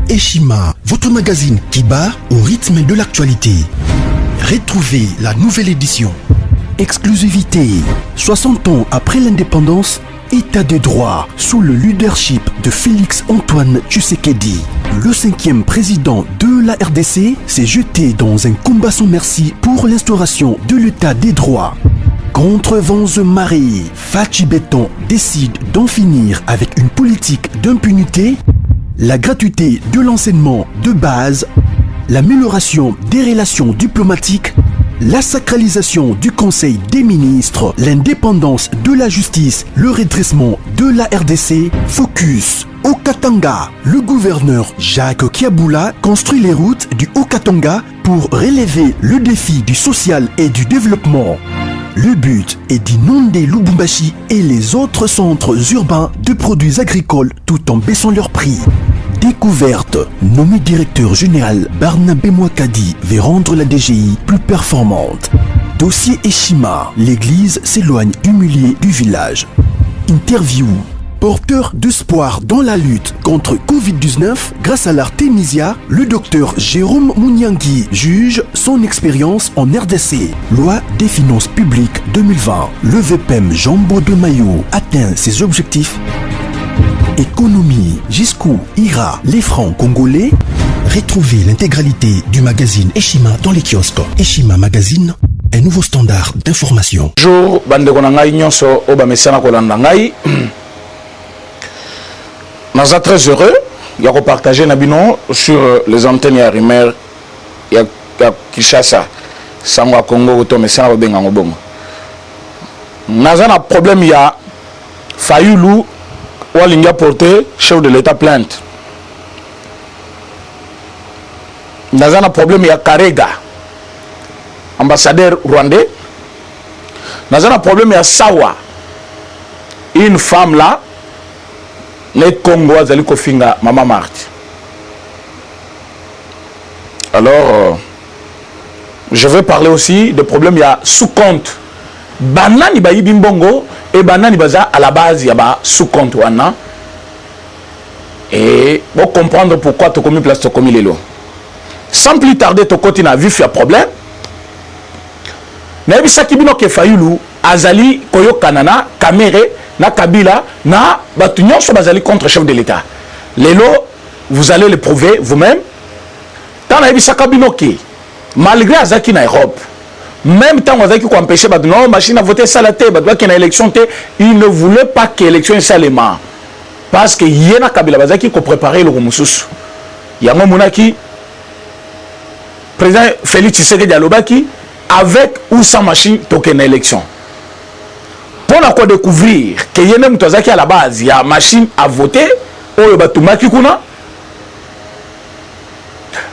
Eshima, votre magazine qui bat au rythme de l'actualité. Retrouvez la nouvelle édition. Exclusivité. 60 ans après l'indépendance, État de droit sous le leadership de Félix-Antoine Tshisekedi. Le 5e président de la RDC s'est jeté dans un combat sans merci pour l'instauration de l'État des droits. Contre vents et marées, Fachi Béton décide d'en finir avec une politique d'impunité, la gratuité de l'enseignement de base, l'amélioration des relations diplomatiques, la sacralisation du Conseil des ministres, l'indépendance de la justice, le redressement de la RDC, focus au Katanga. Le gouverneur Jacques Kiaboula construit les routes du Haut-Katanga pour relever le défi du social et du développement. Le but est d'inonder Lubumbashi et les autres centres urbains de produits agricoles tout en baissant leur prix. Découverte, nommé directeur général Barnabé Mouakadi veut rendre la DGI plus performante. Dossier Eshima, l'église s'éloigne du milieu du village. Interview, porteur d'espoir dans la lutte contre Covid-19 grâce à l'Artemisia, le docteur Jérôme Mouniangui juge son expérience en RDC. Loi des finances publiques 2020. Le VPM Jambo de Mayo atteint ses objectifs. Économie, jusqu'où ira les francs congolais? Retrouvez l'intégralité du magazine Eshima dans les kiosques. Eshima Magazine, un nouveau standard d'information. Bonjour, bandeko na ngai nyonso oba mesana kolanda ngai. Nous sommes très heureux de partager Nabino sur les antennes ya Rimer ya Kinshasa. Sangwa Congo to mesana obenga ngobongo. Naza na problème ya Fayulu Walinga porté chef de l'État plainte. Naza na problème ya Karega ambassadeur rwandais. Naza na problème ya Sawa une femme là les Congo azali kofinga Mama Marti. Alors je vais parler aussi de problème ya sous-compte. Banani bayi bimbongo et banani baza à la base yaba sous-compte wana. Et pour comprendre pourquoi tu commis place tu commis les lots. Sans plus tarder tu continue à vivre un problème. Na bisa kibino ke Fayulu azali koyo kanana Kamere na Kabila na batunyon so bazali contre chef de l'État. Les lots vous allez le prouver vous-même. Tant na bisa kabino ke malgré azaki na Europe. Même temps, on a qui empêché non, machine à voter ça la tête, qu'il y a une élection, il ne voulait pas que l'élection soit seulement. Parce que y a Kabila Bazaki qui préparait le Roumoussous. Il y a un moment qui, président Félix Tshisekedi Alobaki, avec ou sans machine, token élection. Pour la quoi découvrir que y a un moment qui à la base, il y a une machine à voter, ou il y a un qui kuna,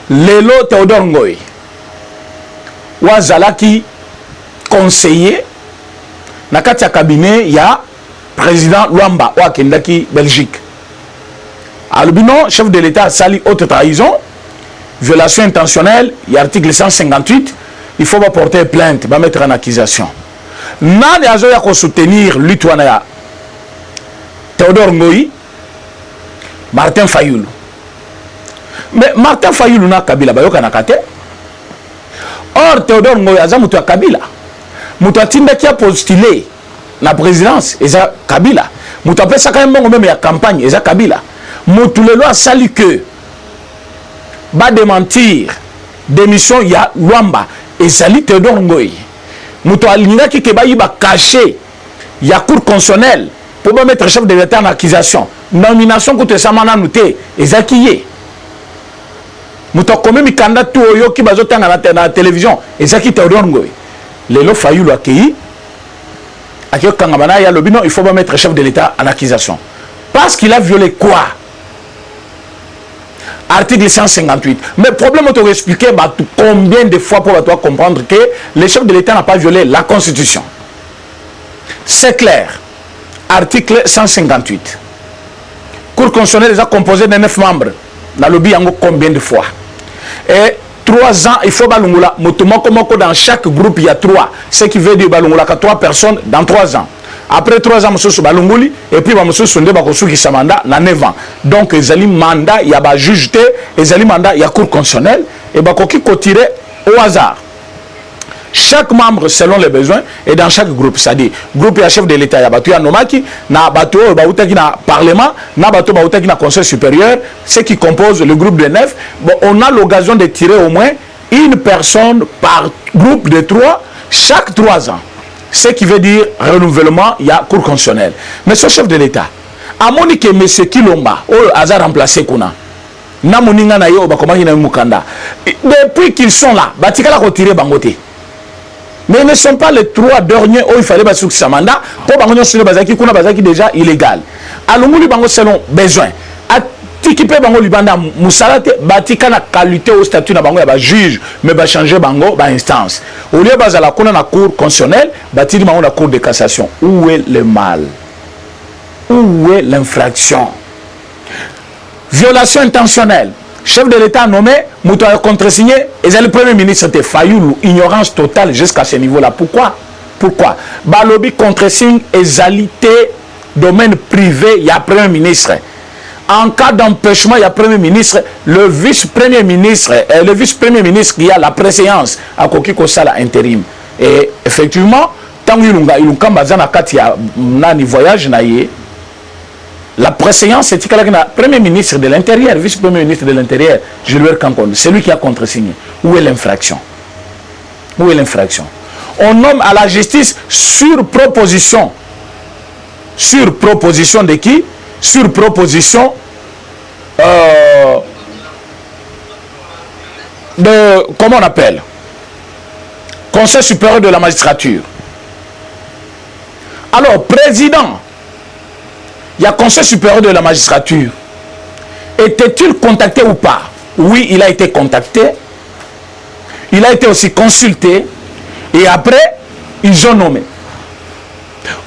Lelo Théodore Ngoy. Wazalaki conseiller na kati ya cabinet ya président Luamba wa kendaki Belgique. Albino chef de l'État sali haute trahison, violation intentionnelle, il y a article 158, il faut porter plainte, va mettre en accusation. Nani azo ya ko soutenir lutte ya Théodore Ngoy, Martin Fayulu. Mais Martin Fayulu na Kabila bayoka na kate. Or, Théodore Ngoy aza mutu ya Kabila. Mutu atinda qui a postulé la présidence, eza Kabila. Mutu apesa quand même même ya campagne, eza Kabila. Mutu le loi sali que ba démentir démission ya Luamba ezali Théodore Ngoy. Mutu alinga ki keba yiba caché ya cour constitutionnelle pour mettre chef de l'État en accusation. Nomination kote samana nouté eza kiye. Muto comme mi candidat oyo ki bazotanga na télévision ezaki Théodore Ngoy. Lelo Fayulu akei akio kangabana ya lobino il faut pas mettre chef de l'État en accusation. Parce qu'il a violé quoi? Article 158. Mais problème on expliquer combien de fois pour toi comprendre que le chef de l'État n'a pas violé la Constitution. C'est clair. Article 158. Cour constitutionnelle est composée de 9 membres. Dans le lobby combien de fois? Et 3 ans, il faut balungula. Dans chaque groupe, il y a 3. Ce qui veut dire balungula 3 personnes dans 3 ans. après 3 ans mosusu balongoli et puis bamosusu nde bakosukisa mandat na 9 ans. Donc ezali mandat ya ba juge te, ezali mandat ya cour constitutionnelle et bakoki kotirer au hasard. Chaque membre selon les besoins et dans chaque groupe, c'est-à-dire groupe et chef de l'État, il y a Batou Nomaki, na Batou Baoutaki na Parlement, na Batou Baoutaki na Conseil supérieur, ceux qui composent le groupe de 9. Bon, on a l'occasion de tirer au moins une personne par groupe de 3 chaque 3 ans. Ce qui veut dire renouvellement, il y a cour constitutionnelle. Mais ce chef de l'État, à Monique M. Kilomba, au hasard remplacé Kuna, na Moninga na yo bakomaki na Mukanda. Depuis qu'ils sont là, Batikala retiré Bangote. Mais ne sont pas les 3 derniers où il fallait bassurer sa mandat pour bango sur le bazaki kuna bazaki déjà illégal. Alonguli bango selon besoin. Atikipe bango libanda musalate batika na qualité au statut na bango ya ba juge mais ba changer bango ba instance. Au lieu bazala kuna na cour constitutionnelle, batili bango na cour de cassation. Où est le mal? Où est l'infraction? Violation intentionnelle. Chef de l'État nommé, Moutou a contre-signé, et le Premier ministre était Fayoulou, ignorance totale jusqu'à ce niveau-là. Pourquoi? Pourquoi? Balobi contre-signe égalité domaine privé, il y a Premier ministre. En cas d'empêchement, il y a Premier ministre, le vice-premier ministre qui a la préséance à Kokiko Sala intérim. Et effectivement, tant qu'il y a un voyage, la préséance, c'est le Premier ministre de l'Intérieur, vice-premier ministre de l'Intérieur, Gilbert Kankon, c'est lui qui a contre-signé. Où est l'infraction? Où est l'infraction? On nomme à la justice sur proposition. Sur proposition de qui? Sur proposition de, comment on appelle? Conseil supérieur de la magistrature. Alors, président, il y a Conseil supérieur de la magistrature. Était-il contacté ou pas? Oui, il a été contacté. Il a été aussi consulté. Et après, ils ont nommé.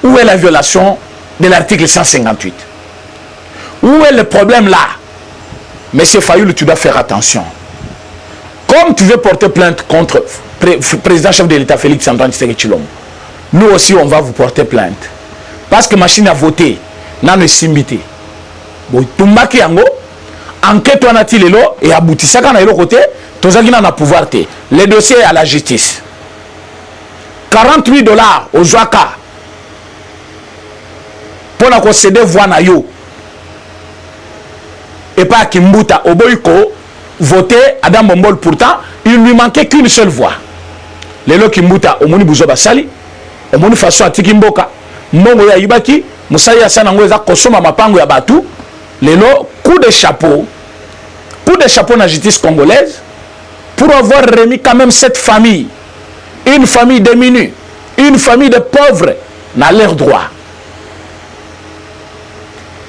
Où est la violation de l'article 158? Où est le problème là? Monsieur Fayoulou, tu dois faire attention. Comme tu veux porter plainte contre le président chef de l'État Félix Antoine Tshisekedi Tshilombo, nous aussi on va vous porter plainte. Parce que machine a voté. Nano simbité. Bon, tumbaki yango, enquête wana ti lelo et aboutisaka na elo côté, tozaki na pouvoir te. Le dossier à la justice. 48 $ au Zouaka. Pour na concéder voix na yo. Et pas Kimbuta Oboiko voté Adam Bombol pourtant, il lui manquait qu'une seule voix. Lelo Kimbuta omoni buzoba sali, omoni façon atikimboka, mbongo ya ibaki Moussaya Hassan Angweza Kosoma Mapango ya Batou, lelo coup de chapeau na justice congolaise pour avoir remis quand même cette famille, une famille démunie, une famille de pauvres, dans leurs droits.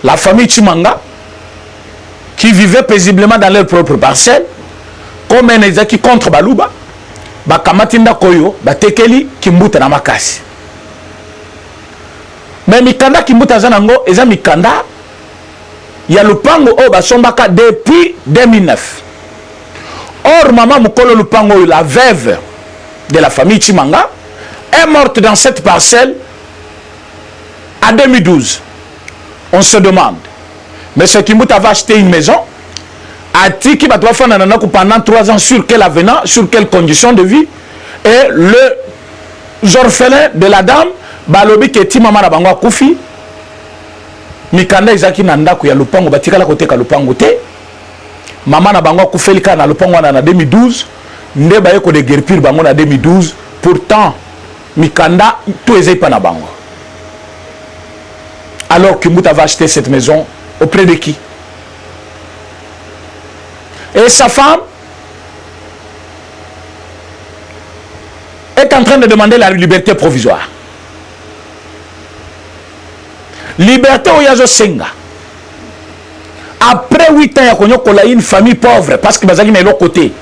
La famille Chimanga, qui vivait paisiblement dans leur propre parcelle, comme un ezaki contre Baluba, Bakamatinda Koyo, Batekeli, Kimbuta na Makasi. Mais Mikanda Kimbuta Zanango, eza Mikanda, il y a le pango au Basombaka depuis 2009. Or, maman Mukolo Lupango, la veuve de la famille Chimanga, est morte dans cette parcelle en 2012. On se demande, mais ce Kimbuta va acheter une maison, a dit qu'il va faire pendant 3 ans sur quel avenant, sur quelles conditions de vie, et le orphelin de la dame, balobi keti mama na bango akufi mikanda izaki na ndako ya lupango batikala koteka lupango te mama na bango akufeli kana lupango na 2012 nde baye ko de guerpir bango na 2012 pourtant mikanda tout ezai pa na bango. Alors Kimbuta va acheter cette maison auprès de qui? Et sa femme est en train de demander la liberté provisoire. Liberté au Yazo Senga. Après 8 ans, il y a une famille pauvre, parce que Bazaki est de l'autre côté.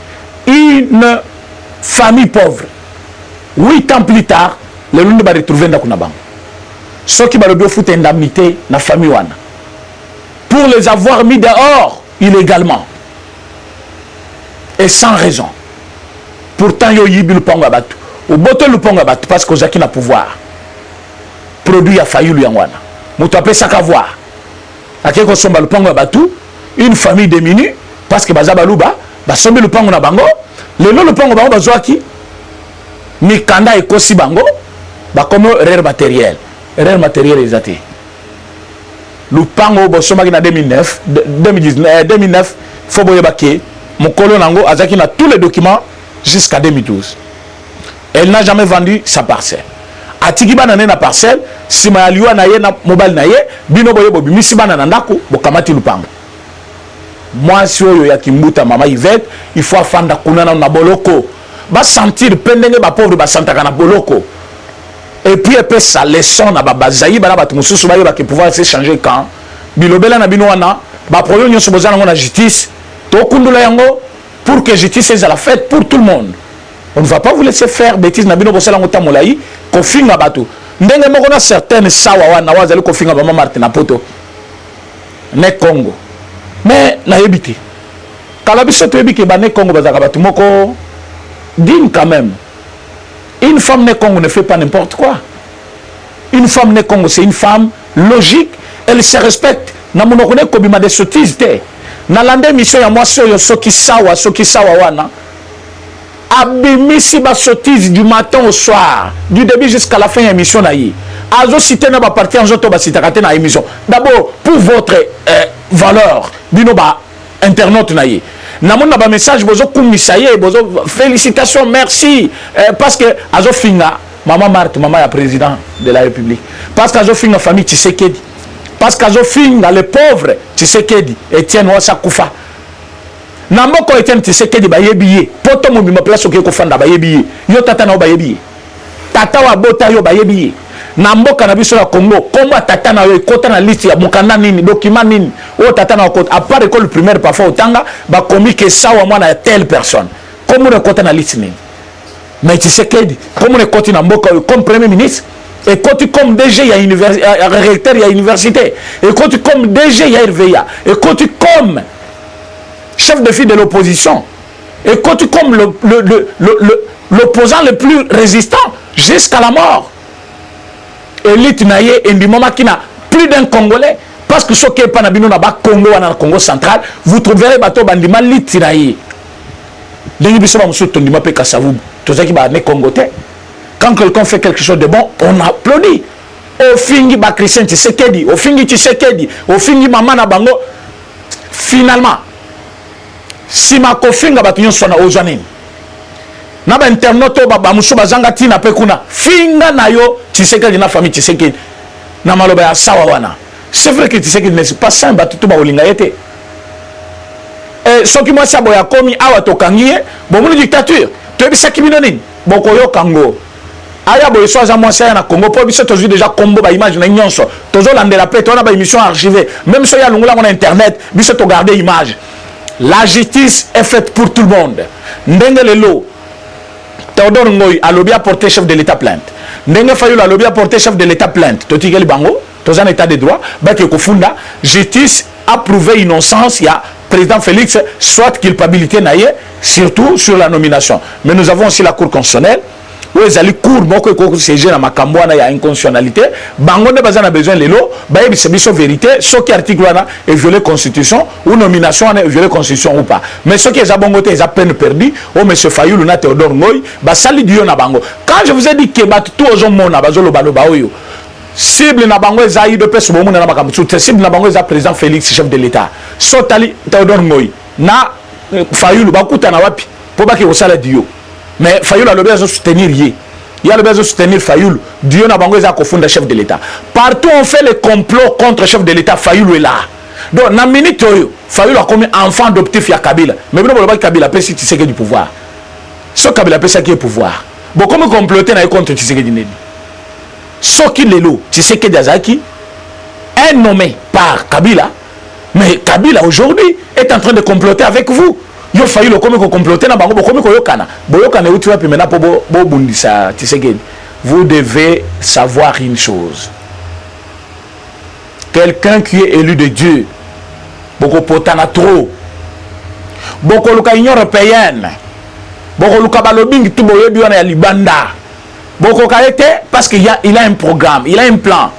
Une famille pauvre. 8 ans plus tard, le monde va retrouver dans Kunabang. Ceux qui vont foutre indemnité dans la famille Wana. Pour les avoir mis dehors illégalement. Et sans raison. Pourtant, il y a eu le Ponga Batu. Au bout le Ponga Batu, parce que Zaki n'a pouvoir. produit à Fayulu Yangwana. Moutou appelle ça qu'à voir. À quelque chose le pango batou, une famille démunie, parce que Bazabalouba, Basombe le pango na bango, le nom le pango bango bazoaki, Mikanda et Kosi bango, comme erreur matérielle. Erreur matérielle est athée. Le pango Bosoma en 2009, Foboye Baké, mon colon Nango, Azaki a tous les documents jusqu'à 2012. Elle n'a jamais vendu sa parcelle. Atikiba na parcelle, si ma liwa na ye na mobile na ye, bino boye bobi misiba na ndako, bokamati lupango. Moi si oyo ya kimbuta mama Yvette, il faut afanda kunana na boloko. Ba sentir pendenge ba pauvre ba santaka na boloko. Et puis epé sa leçon na ba zayi bana batu mususu ba yo ba ke pouvoir s'échanger quand bilobela na bino wana ba problème nyoso bozana na justice to kundula yango pour que justice soit la fête pour tout le monde. On ne va pas vous laisser faire bêtises na bino bosala ngota molai ko finga batu. Ndenge moko na certaines sawa wana wazali ko finga ba mama Martin Poto. Ne Congo. Mais na yebiti. Kala biso to yebiki ba ne Congo bazaka batu moko digne quand même. Une femme né Congo ne fait pas n'importe quoi. Une femme né Congo, c'est une femme logique. Elle se respecte. Na monokone kobima de sottises te. Na lande mission ya moi soyo soki sawa wana. Abimisi ba sottise du matin au soir, du début jusqu'à la fin de l'émission naïe. Azo cité na ba parti en joto ba citakate na émission. D'abord pour votre valeur, bino ba internaute naïe. Namon na ba message bozo kumisaye bozo félicitations merci parce que azo finga maman Marthe maman ya président de la République. Parce que azo finga famille Tshisekedi. Parce que azo finga les pauvres Tshisekedi Etienne Wasa Kufa. Namboko Etienne Tshisekedi ba yebiye poto mo bima place okeko fanda ba yebiye yo tata na ba yebiye tata wa bota yo ba yebiye namboka na biso ya Congo komba tata na yo kota na liste ya mukanda nini document nini o tata na kota à part école primaire parfois otanga ba komi que ça wa mwana telle personne comme on kota na liste nini mais Tshisekedi comme on kota na mboka comme premier ministre et quand tu comme DG il y a recteur il y a université et quand tu comme DG il y a RVA et quand tu comme chef de file de l'opposition et quand tu comme l'opposant le plus résistant jusqu'à la mort. Élite naïe et du moment qui n'a plus d'un Congolais parce que ce qui est pas nabino na ba Congo na Congo central vous trouverez bateau bandima lit naïe. Dengi biso ba muso tondima pe kasavu to zaki ba ne Congo te. Quand quelqu'un fait quelque chose de bon on applaudit. Au fingi ba Christian Tshisekedi, au fingi Tshisekedi, au fingi mama na bango finalement si ma kofinga batu nyonso na ozanini na ba internaute ba muso bazanga tina pe kuna finga na yo Tshisekedi na famille Tshisekedi na maloba ya sawa wana c'est vrai que Tshisekedi ne pas ça batu to ba olinga yete soki moi sabo ya komi awa to kangiye bon mu dictature to bisa kibino nini boko yo kango aya boye soza moi ça na Congo po biso tozu déjà combo ba image na nyonso tozo landela pe to na ba émission archivée même so ya lungula na internet biso to garder image. La justice est faite pour tout le monde. Ndenge lelo Théodore Ngoy a lobby à porter chef de l'État plainte. Ndenge Fayulu a lobby à porter chef de l'État plainte. Totigeli bango, dans un état de droit, baki kofunda, justice a prouvé innocence, il y a président Félix soit culpabilité naïe, surtout sur la nomination. Mais nous avons aussi la Cour constitutionnelle. Où ils allaient cour moko ko siéger na makambo na ya inconstitutionnalité bango ne bazana besoin lelo ba yebisa biso vérité ce qui article wana est violé constitution ou nomination est violé constitution ou pas mais ce qui est abongoté est à peine perdu oh monsieur Fayulu na Théodore Ngoy ba sali dio na bango quand je vous ai dit que bat tout aux mona bazolo baloba oyo cible na bango ezayi de peso bomu na makambo cible na bango eza président Félix chef de l'État sotali Théodore Ngoy na Fayulu bakuta na wapi po ba ke osala dio. Mais Fayulu a le besoin de soutenir Yé. Il y a le besoin de soutenir Fayulu. Dieu n'a pas besoin de fondre chef de l'État. Partout on fait le complot contre le chef de l'État. Fayulu est là. Donc, dans la minute, Fayulu a comme enfant adoptif à Kabila. Mais vous ne voulez pas Kabila, c'est Tshisekedi du pouvoir. Ce Kabila, c'est qui est pouvoir. Bon, comment comploter contre Tshisekedi Nedi? Ce qui est là, Tshisekedi Azaki est nommé par Kabila. Mais Kabila aujourd'hui est en train de comploter avec vous. Yo failli le comme comploter na bango comme koyokana boyokana uti wapi mena po bo bundisa Tshisekedi. Vous devez savoir une chose, quelqu'un qui est élu de Dieu boko potana trop boko luka union européenne boko luka balobingi tu boyebi wana ya libanda Boko Kaete, parce qu'il a un programme, il a un plan.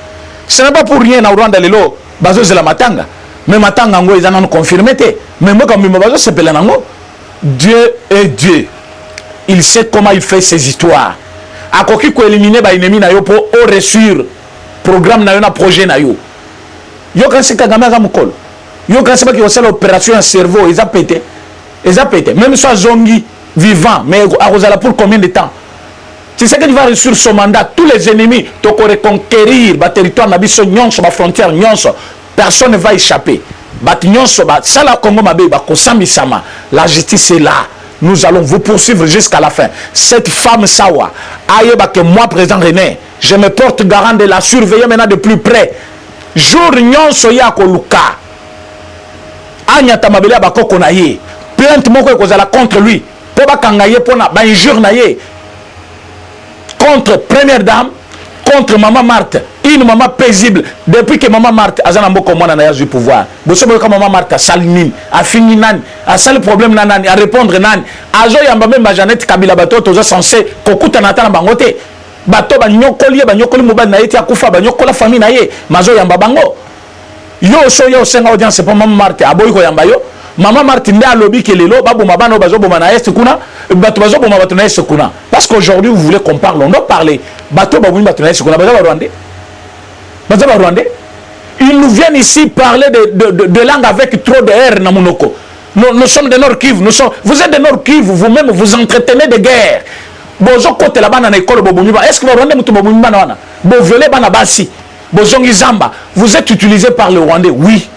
Ce n'est pas pour rien au Rwanda lelo, bazo c'est la matanga. Mais matanga ngo ils en ont confirmé. Mais moi comme bazo c'est pelanango. Dieu est Dieu. Il sait comment il fait ses histoires. A koki ko éliminer ba ennemi na yo pour réussir programme na yo na projet na yo. Yo quand c'est Kagame ga mukolo. Yo quand c'est pas qui va faire l'opération un cerveau, ils a pété. Ils a pété. Même soit Zongi vivant, mais à Rosala pour combien de temps? C'est ce qu'il va réussir son mandat. Tous les ennemis, tu vas reconquérir le territoire, la frontière, personne ne va échapper. La justice est là. Nous allons vous poursuivre jusqu'à la fin. Cette femme Sawa, que moi, président René, je me porte garant de la surveiller maintenant de plus près. Jour nyon soya ko luka. Anya tamabele ba koko na ye. Plainte moko ekozala contre lui. Po ba kangaye pona ba injure na ye. Contre première dame, contre maman Marthe, une maman paisible. Depuis que maman Marthe a un beaucoup moins du pouvoir. Vous savez que maman Marthe a salini, a fini nan, a sale problème nan, a répondre nan. A zo yamba même Jeannette Kabila bateau, tous censés kokuta natana bangote. Bateau ba nyokoli mobile na yeti akufa ba nyokola famille na ye. Mazo yamba bango. Yo so yo senga audience c'est pas maman Marthe aboy ko yamba yo. Maman Marthe nda lobby ke lelo babu mabano bazo boma na est kuna. Bato bazo boma bato na est kuna. Parce qu'aujourd'hui vous voulez qu'on parle, on doit parler. Bato babu bato na est kuna bazo rwandais. Bazo rwandais. Ils nous viennent ici parler de langue avec trop de R na monoko. Nous sommes de Nord Kivu, vous êtes de Nord Kivu, vous-même vous entretenez de guerre. Bozo kote la bana na école bobumiba. Est-ce que vous rwandais mutu bobumiba na wana? Bo violé bana basi. Bozongi zamba. Vous êtes utilisé par le Rwandais, oui.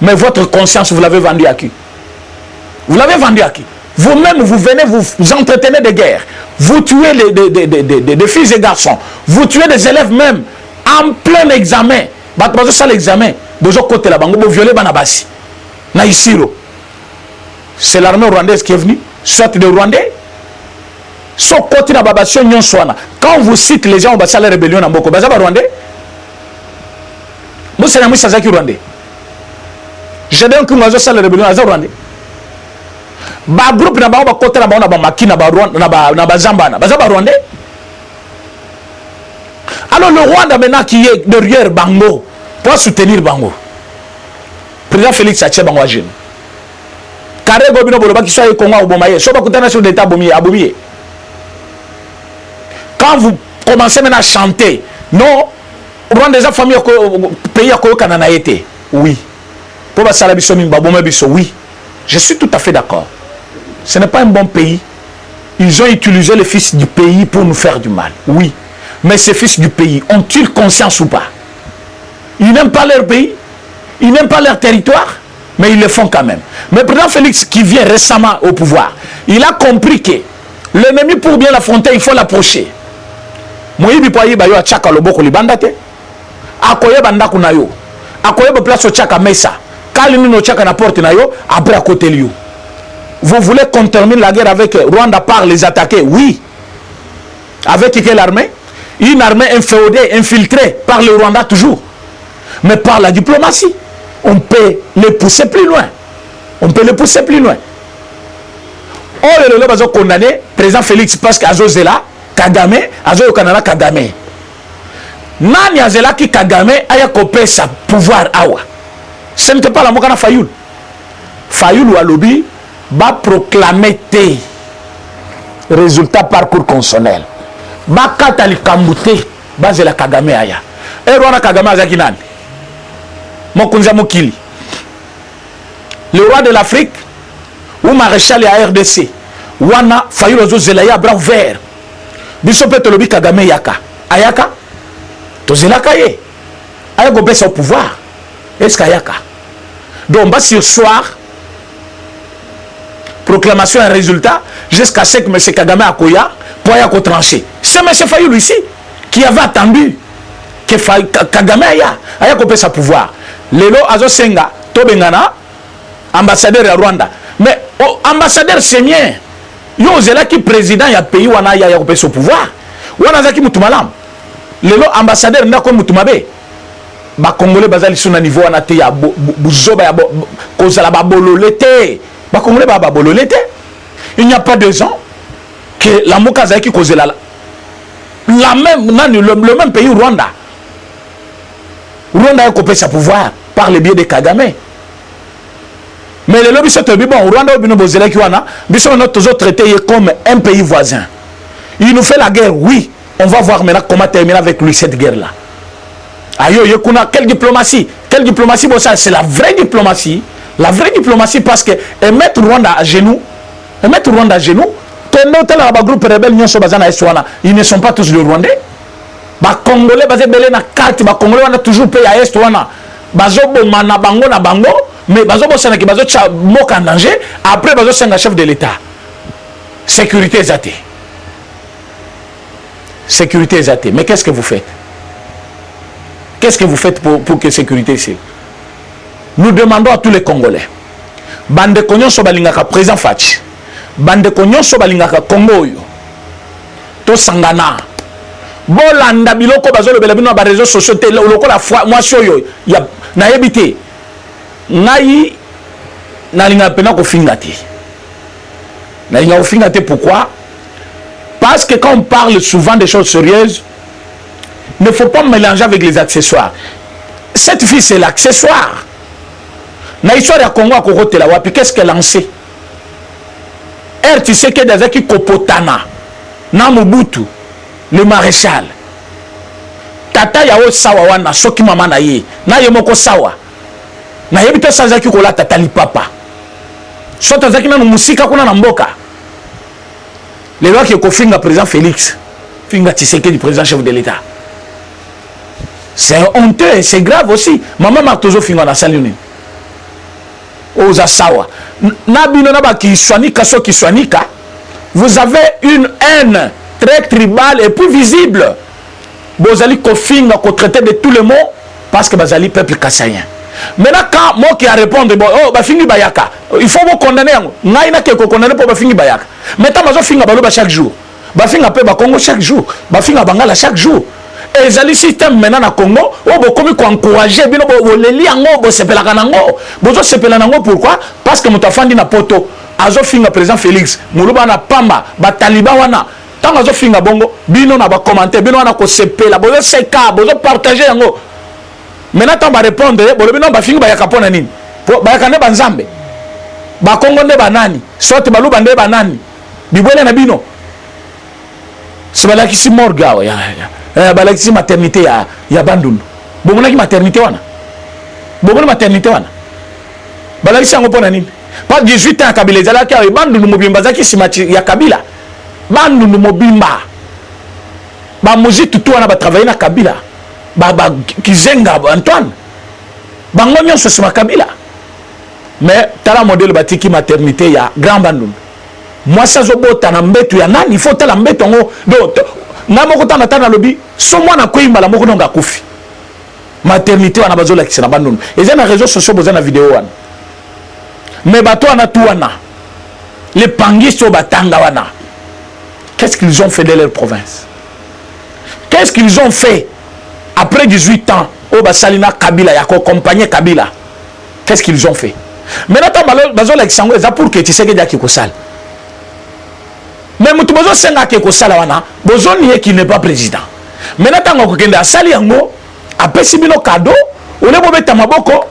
Mais votre conscience, vous l'avez vendu à qui? Vous l'avez vendu à qui? Vous-même, vous venez, vous entretenez des guerres. Vous tuez des filles et garçons. Vous tuez des élèves même en plein examen. Ça l'examen. De l'autre côté là-bas, vous violez Banabasi. Naïsiro. C'est l'armée rwandaise qui est venue. Soit des Rwandais. Soit côté là-bas, quand on vous cite les gens, on va faire la rébellion en Boko. Vous êtes Rwandais? Moi, c'est un Moussazaki Rwandais. J'ai dit que nous avons fait la rébellion à Rwandais. Ba groupe na ba côté na ba na maki na ba Rwanda na ba Zambana. Ba Rwandais. Alors le Rwanda maintenant qui est derrière Bango pour soutenir Bango. Président Félix Ache Bango agine. Carré Gobino Boloba qui soit Congo Obomaye, so ba kutana sur l'état abomié. Quand vous commencez maintenant à chanter, non Rwanda des familles pays à Canada été. Oui. Pour ba sala biso mimba bomé biso oui. Je suis tout à fait d'accord. Ce n'est pas un bon pays. Ils ont utilisé les fils du pays pour nous faire du mal. Oui. Mais ces fils du pays ont-ils conscience ou pas? Ils n'aiment pas leur pays. Ils n'aiment pas leur territoire. Mais ils le font quand même. Mais le président Félix, qui vient récemment au pouvoir, il a compris que l'ennemi, pour bien l'affronter, il faut l'approcher. Moïbi Poye Bayo a Tchaka Loboko Libandate. Akoye Bandaku Nayo. Akoye place au Tchaka Mesa. Kalinu no Tchaka na porte Nayo. Après à côté Liu. Vous voulez qu'on termine la guerre avec Rwanda par les attaquer? Oui. Avec quelle armée? Une armée inféodée, infiltrée par le Rwanda toujours. Mais par la diplomatie, on peut les pousser plus loin. On peut les pousser plus loin. Oh, le bazo condamné, président Félix, parce qu'Azo Zela, Kagame, Azo Yokanana Kagame. Nani Azela qui Kagame a copé sa pouvoir awa. Ce n'était pas la Mokana Fayoul. Fayoul ou Alobi va proclamer tes résultats parcours consonnel. Ba katali kambute bazela Kagame aya. Et Rwanda Kagame azaki nani? Mokunza Mokili. Le roi de l'Afrique ou maréchal à RDC. Wana Fayoul ozo zelaya bras ouvert. Biso petolobi Kagame yaka. Ayaka tozelaka ye. Aya go besa au pouvoir. Est-ce qu'ayaka? Donc bas sur soir proclamation et résultat jusqu'à ce que M. Kagame Akoya pour y trancher. C'est M. Fayoul ici qui avait attendu que Kagame aya coupé sa pouvoir. Lelo Azo Senga, Tobengana, ambassadeur à Rwanda. Mais ambassadeur c'est mien. Yo zela qui président ya pays wana ya coupé son pouvoir. Wana zaki mutumalam. Lelo ambassadeur ndako mutumabe. Ba Congolais bazali sur un niveau wana te ya buzoba ya kozala ba bololete. Il n'y a pas 2 ans que la Moukazaki causait là. le même pays Rwanda. Rwanda a coupé sa pouvoir par le biais de Kagame. Mais le lobby c'est bon, Rwanda obino bozela ki wana, biso notre autres traités comme un pays voisin. Il nous fait la guerre, oui. On va voir maintenant comment terminer avec lui cette guerre là. Aïe, quelle diplomatie? Quelle diplomatie? Bon, ça c'est la vraie diplomatie. La vraie diplomatie parce que mettre Rwanda à genoux, ils ne sont pas tous des Rwandais. Les Congolais, les Congolais ont toujours payé à Est. Mais ils ont en danger. Après, ils ont un chef de l'État. Sécurité zate. Sécurité zate. Mais qu'est-ce que vous faites? Qu'est-ce que vous faites pour que sécurité ici? Nous demandons à tous les Congolais. Bande Konyon Sobalingaka, président Fachi. Bande Konyon Sobalingaka, Congo. To Sangana. Bolanda biloko bazolo belabino ba réseaux sociaux loko la foi moi soyo ya na yebité. Ngai na linga pena ko fingati. Na linga ko fingati pourquoi? Parce que quand on parle souvent des choses sérieuses, il ne faut pas mélanger avec les accessoires. Cette fille c'est l'accessoire. Na histoire ya Congo à Kokotela wapi qu'est-ce qu'elle lancé? Elle tu sais que Dazaki Kopotana na Mobutu le maréchal tata yao sawa wana soki mama na ye na ye moko sawa na yebito sanzaki kola tata lipapa so tazaki na musika kuna na mboka le loi qui kofinga président Félix finga Tshisekedi président chef de l'État c'est honteux et c'est grave aussi maman Martozo finga na saluni oza sawa na bino na ba ki swanika so ki swanika vous avez une haine très tribal et plus visible. Bozali kofinga ko traiter de tous les mots parce que bazali peuple kassayen. Maintenant quand moi qui a répondu bon oh ba fingi bayaka, il faut vous condamner yango. Ngai na ke ko condamner pour ba fingi bayaka. Maintenant bazo finga balo ba chaque jour. Ba finga pe ba Congo chaque jour, ba finga bangala chaque jour. Et les alliés système maintenant na Congo, oh bo komi ko encourager bino bo leli yango bo sepela kanango. Bozo sepela nango pourquoi? Parce que mutafandi na poto. Azo finga président Félix, muluba na pamba, ba taliban wana. Tant que vous avez bongo, bino na ba commenter, bino na ko sepela, bozo seka, bozo partager yango. Maintenant tant ba répondre, bolo bino ba fingi ba yakapona nini? Ba yakane ba nzambe. Ba Kongo ne ba nani? Sote ba luba ne ba nani? Bibwele na bino. C'est ba la kisi morga ya. Ba la kisi maternité ya bandundu. Bomona ki maternité wana. Bomona maternité wana. Ba la kisi yango pona nini? Pas 18 ans Kabila zala ki ya bandundu mobimba zaki simati ya Kabila. Bandu mobimba ba musique tout wana ba travailler na Kabila ba Kizenga Antoine bango nyonso sima Kabila mais tala modèle batiki maternité ya grand bandundu moi ça zo bota na mbetu ya nani il faut tala mbetu ngo do na moko tana tana lobi so mwana koimba la moko nonga kufi maternité wana bazola kisana bandundu eza na réseaux sociaux boza na vidéo wana mais bato wana tout wana les pangistes au batanga wana. Qu'est-ce qu'ils ont fait de leur province? Qu'est-ce qu'ils ont fait après 18 ans au Basalina Kabila, y'a accompagné Kabila? Qu'est-ce qu'ils ont fait? Maintenant, bazo l'exemple, c'est pour que tu sais que y'a quelque chose. Mais mutu bazo senga quelque chose wana, bazo nié qu'il n'est pas président. Maintenant, tant qu'on kende asali yango, après si bino cadeau, on est bobeta maboko,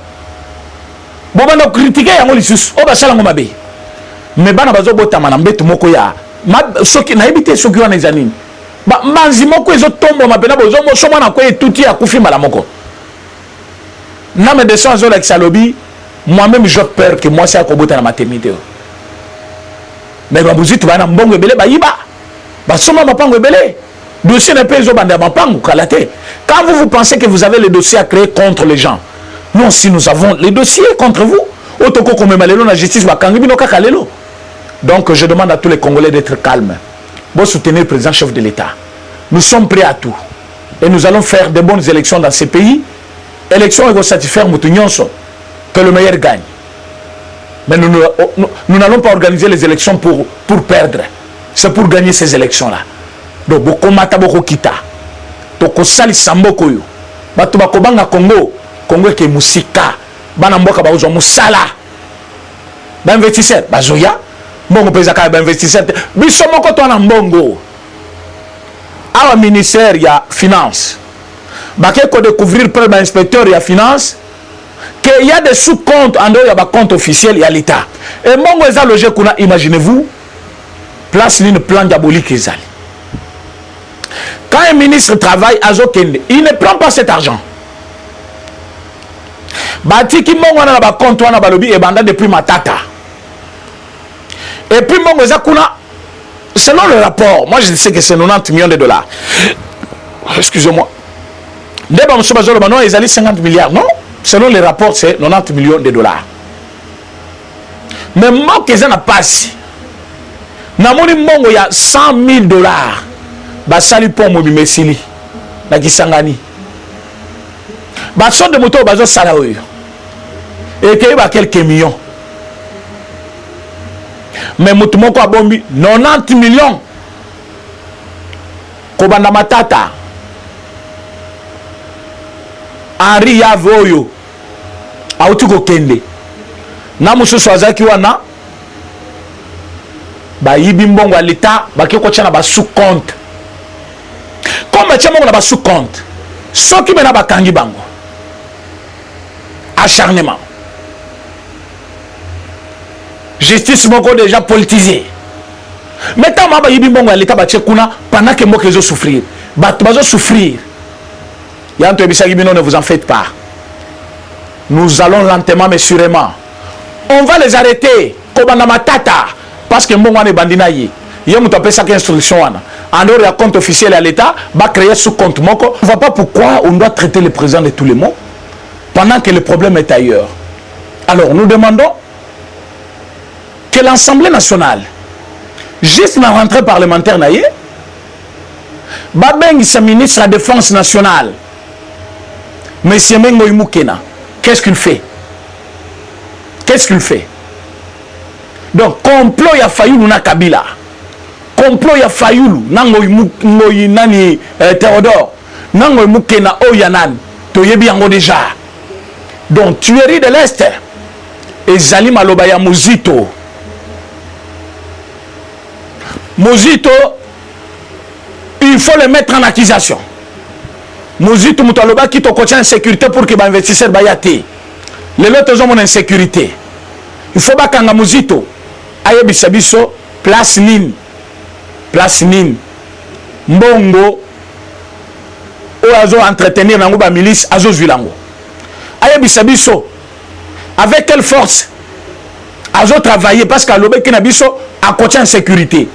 bobana critiquer yango lisusu, o basala ngo mabe. Mais bana bazo bota manambetu moko ya soki na ebité soki wana ezanini ba manzi moko ezotombo mapena bozo soma na ko etuti ya kufi mala moko na me descend zo la xalobi moi-même j'ai peur que moi c'est akobota na maternité mais ba buzit bana mbongo ebele ba yiba ba soma mapango ebele dossier na peso banda mapango kalate quand vous pensez que vous avez les dossiers à créer contre les gens non si nous avons les dossiers contre vous otoko comme malelo na justice ba kangi bino kaka lelo. Donc je demande à tous les Congolais d'être calmes. Bon soutenir le président chef de l'État. Nous sommes prêts à tout. Et nous allons faire de bonnes élections dans ces pays. Élections vont satisfaire Moutounions, que le meilleur gagne. Mais nous n'allons pas organiser les élections pour perdre. C'est pour gagner ces élections-là. Donc beaucoup mata beaucoup kita. Toko sali samboko yo. Batu bakobanga Congo, Congo ke musika. Bana mboka ba uzo musala. Ba investisseur, ba zoya. Mbongo pesa ka ba investisseur biso moko to na mbongo à un ministère il y a finance baké ko découvrir par l'inspecteur il y a finance qu'il y a des sous-comptes en dehors il y a des comptes officiels il y a l'État et mongo eza logé kuna imaginez-vous place une plan diabolique ezali quand un ministre travaille à Zokende il ne prend pas cet argent batiki mongo na ba compte wana balobi et banda depuis matata et puis mongo eza kuna selon le rapport moi je sais que c'est 90 millions de dollars excusez-moi Deba Moussa Zolo non ils allaient 50 milliards non selon les rapports c'est 90 millions de dollars mais moi que ça n'a pas si namoni mongo il y a 100 000 dollars basali pour mo bimesili na kisangani baso de moto bazo sala oyo et qu'il y a quelques millions mais moto moko abombi 90 millions kobanda matata Henri Yavoyo auti kokende na mususu azaki wana bayibi mbongo ya l'État baki ko tshana ba sous compte comme tshama mbongo na ba sous compte soki mena bakangi bango acharnement justice moko déjà politisée mais tant ma bayibi mbongo ya l'État ba tshekuna pendant que moko ezo souffrir bazo souffrir. Yanto Ebisagi Bino, ne vous en faites pas. Nous allons lentement mais sûrement. On va les arrêter. Kobana matata. Parce que mon est bandinaï. Yom tu appelles ça instruction. En dehors du compte officiel à l'État, va créer sous compte moko. On ne voit pas pourquoi on doit traiter le président de tous les mots pendant que le problème est ailleurs. Alors nous demandons que l'Assemblée nationale, juste la rentrée parlementaire naïe, Babeng sa ministre de la Défense nationale. Monsieur Mengo Imukena, qu'est-ce qu'il fait? Qu'est-ce qu'il fait? Donc, complot ya Fayoulou na Kabila. Complot ya Fayoulou, nango nani Théodore, nango Imukena Oyanan, toyebi yango déjà. Donc, tuerie de l'Est, et Zali Malobaya Mozito. Mozito, il faut le mettre en accusation. Mozito Moutaloba qui te contient en sécurité pour que les investisseurs bayate. Les autres ont en insécurité. Il faut pas qu'un Mozito aille bisabiso place Nine. Place Nine. Mbongo ou azo entretenir nango ba milice azo zuilango. Aille bisabiso avec quelle force azo travailler parce que l'obé qui nabiso a contient en sécurité.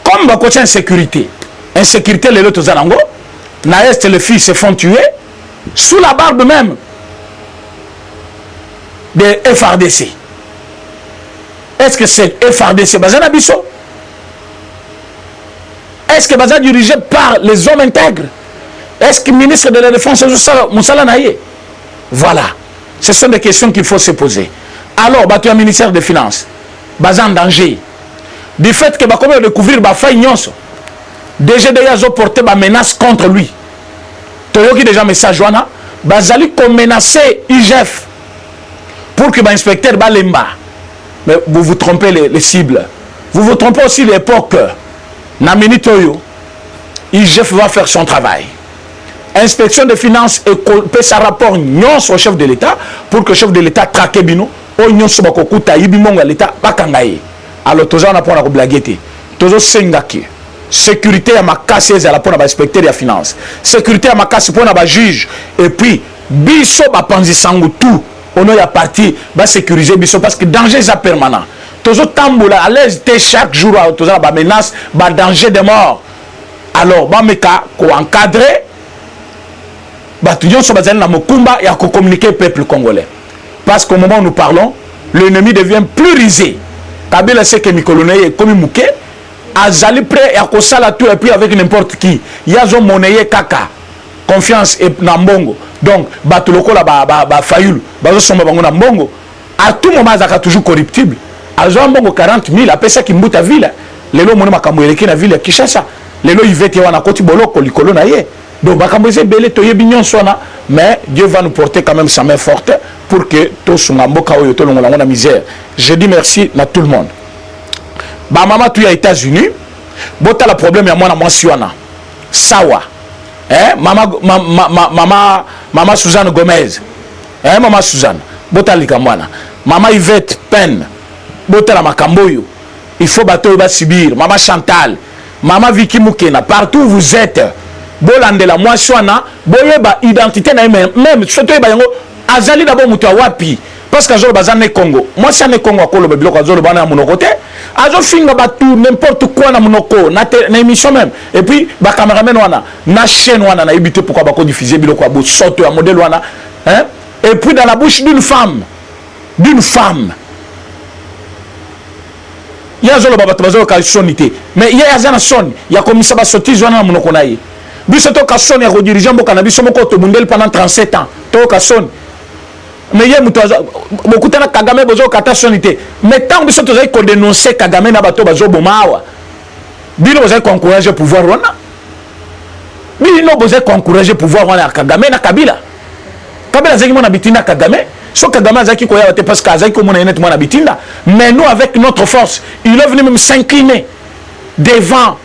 Comme ba contient en sécurité. Insécurité les autres zanango. Naest et le fils se font tuer sous la barbe même de FRDC. Est-ce que c'est FRDC Bazana Bisso? Est-ce que Bazana dirigé par les hommes intègres? Est-ce que le ministre de la Défense Moussala Naye? Voilà. Ce sont des questions qu'il faut se poser. Alors, tu as un ministère des Finances. Bazan en danger. Du fait que comment découvrir faille nyonso. Déjà ils ont porté des menaces contre lui. Toyoki déjà message wana bazali ko menacer IGF pour que l'inspecteur Balemba. Mais vous vous trompez les cibles. Vous vous trompez aussi l'époque. Na minute oyo IGF va faire son travail. Inspection des finances et paie sa rapport nyon au chef de l'État pour que le chef de l'État traque bino o nyon so bakokuta yibi monga l'État bakangaye. Alors toza on a pour la blagueté. Tozo sengaki. Sécurité à ma casse à la pour inspecteur des finances. Sécurité à ma casse pour la juge. Et puis, biso ba panzi sangu tout. On a parti va sécuriser biso parce que danger est permanent. Toujours tamboula à l'aise chaque jour à toujours ba menace, ba danger de mort. Alors, ba meka ko encadrer ba tout so bazali na mokumba et à communiquer peuple congolais. Parce qu'au moment où nous parlons, l'ennemi devient plus risé. Kabila sait que Mikoloneye est comme Mouké. Azali prêt à kosala tout et puis avec n'importe qui. Yazo monnaie kaka. Confiance et nambongo. Donc, batuloko la ba Fayoulou. Bazo somba bango nambongo. À tout moment, zaka toujours corruptible. Azo mbongo 40 000. Après ça, qui mbuta ville. Lelo mone makambo eleki na ville ya Kinshasa. Lelo ivete wana koti boloko likolo na ye. Donc, makambo eze belé toye bignon sona. Mais Dieu va nous porter quand même sa main forte pour que tout sunga mboka oyo to longola na misère. Je dis merci à tout le monde. Ba maman tu ya États-Unis, bota la problème ya mwana mwasi wana. sawa mama Suzanne Gomez mama Suzanne botali kamwana mama Yvette Pen botala makamboyo il faut bato ba subir mama Chantal mama Vicky Mukena partout où vous êtes bolandela moi swana boyeba identité na même surtout ba yango azali d'abord mutu wapi parce que azolo bazane Congo moi si ane Congo akolo biloko azolo bana monoko te azo finga batu n'importe quoi na monoko na émission même et puis ba cameraman wana na chaîne wana na ibité pourquoi bako diffuser biloko abo sorte ya modèle wana hein et puis dans la bouche d'une femme ya zolo baba tabazolo ka sonité mais il y a azana son ya komisa ba sorti zona na monoko na ye biso to ka son ya ko dirigeant mboka na biso moko to mundel pendant 37 ans to ka son mais yé muto beaucoup de Kagame bozo kata sonité mais tant biso to zai ko dénoncer Kagame na bato bazo bomawa bino bozo encourager pouvoir wana bino bozo encourager pouvoir wana Kagame na Kabila zaki mona bitinda Kagame so Kagame zaki ko ya te parce que zaki ko mona net mona bitinda mais nous avec notre force il est venu même s'incliner devant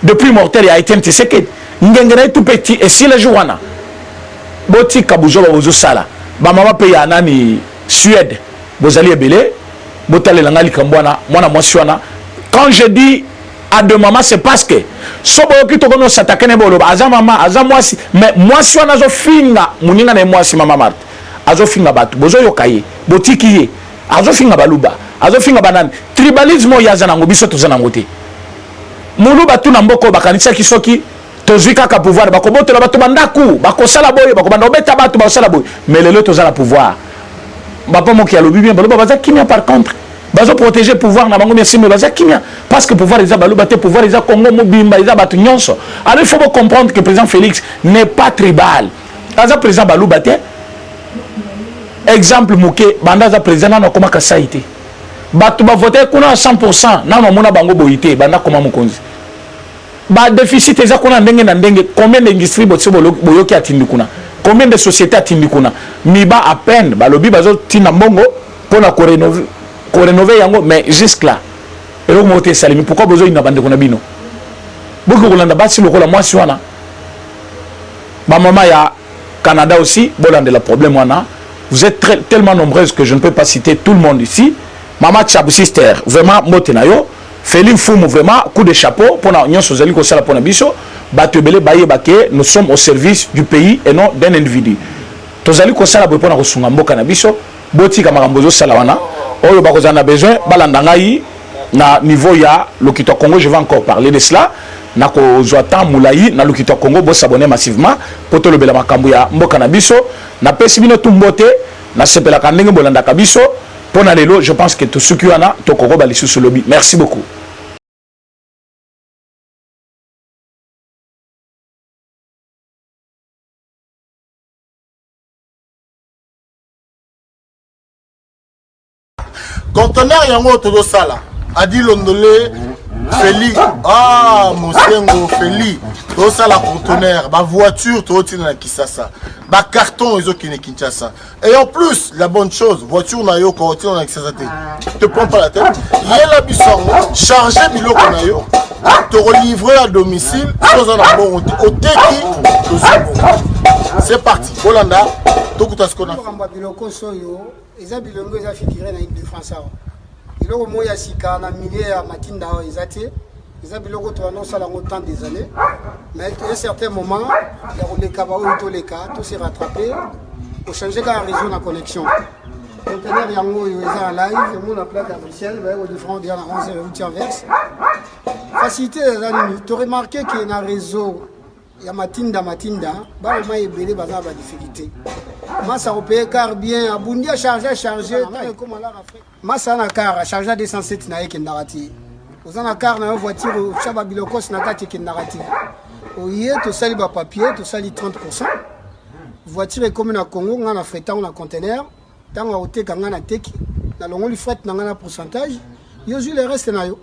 depuis mortel et Haïtien Tshisekedi ngengere tout petit et si le jour wana boti kabuzo bozo sala ba mama pe ya nani Suède bozali ebele botale la ngali kambwana mwana mwasi wana quand je dis à deux mamans c'est parce que so boyoki to kono s'attaquer ne bolo aza mama aza mwasi mais mwasi wana zo finga muninga na mwasi mama Marthe azo finga batu bozo yokaye botiki ye azo finga baluba azo finga banani tribalisme ya zana ngobiso to zana ngote muluba tu na mboko bakanisa kisoki tozwika ka pouvoir bakobotela bato bandaku bakosala boye bakobanda obeta bato bakosala boye mais lelo tozala pouvoir bapa moki ya lobi bien baloba baza kimia par contre bazo protéger pouvoir na bango merci mais baza kimia parce que pouvoir eza baloba te pouvoir eza Congo mobimba eza bato nyonso alors il faut comprendre que le président Félix n'est pas tribal aza président baloba te exemple moke banda aza président na koma ka saité bato ba voter kuna à 100% na mona bango boyité banda koma mokonzi ba déficit eza kuna ndenge na ndenge combien d'industries boyoki atindi kuna combien de sociétés atindi kuna miba à peine balobi bazo tina mbongo pona ko rénover yango mais jusque là et le moté salimi pourquoi bozo ina bande kuna bino boko kolanda basi lokola mwasi wana ba mama ya Canada aussi bolande la problème wana vous êtes tellement nombreuses que je ne peux pas citer tout le monde ici mama Tchabou sister vraiment motenayo Félix Foumou vraiment coup de chapeau pour la union sociale pour la biso batebele baye bake nous sommes au service du pays et non d'un individu tozali ko sala pour na kosunga mboka na biso botika makambozo sala wana oyo bakozana besoin balanda ngai na niveau ya lokito Congo je vais encore parler de cela na ko zoata moulayi na lokito Congo bo s'abonner massivement pour to lobela makambo ya mboka na biso na pesi bino tumbote na sepela kandenge bolanda kabiso. Pour Nalélo, je pense que tout ce qui y en a, tout le monde sur le lobby. Merci beaucoup. Conteneur yango todo sala. Adi Londolé, Feli, Mosengo, Feli, todo sala conteneur, ba voiture, todo tina na Kisasa. Ba carton ils ont qui Kinshasa. Et en plus, la bonne chose, voiture na yo quand on a Kinshasa te prends pas la tête. Il y a la bisson, charger biloko na yo, te relivrer à domicile, sans un bon au teki, c'est parti. Holanda, tout ce qu'on a fait. Biloko soyo, ils ont bilongo ils ont figuré dans l'équipe de France. Biloko moya sika na milieu ya matinda ils ont ils ont biloko to annonce la longtemps des années. Mais à un certain moment, il y a les cabao et tous les cas, tout s'est rattrapé pour changer la réseau de la connexion. Conteneur yango ils sont en live, ils ont la plaque à Bruxelles, au différent de la 11 route inverse. Facilité les amis, tu as remarqué qu'il y a un réseau, il y a matinda, bah au moins il y a des difficultés. Moi ça repère car bien, Abundi a chargé, comme à l'Afrique. Moi ça a car chargé à 207 na yeke narati. Vous en avez car na voiture, chaba bilokos na kati yeke narati. Oye to sali ba papier, to sali 30%. Voiture est comme na Congo, on a fret on a conteneur, tant on a oté kanga na teki, na longo li fret na ngana pourcentage. Yo ju le reste na yo.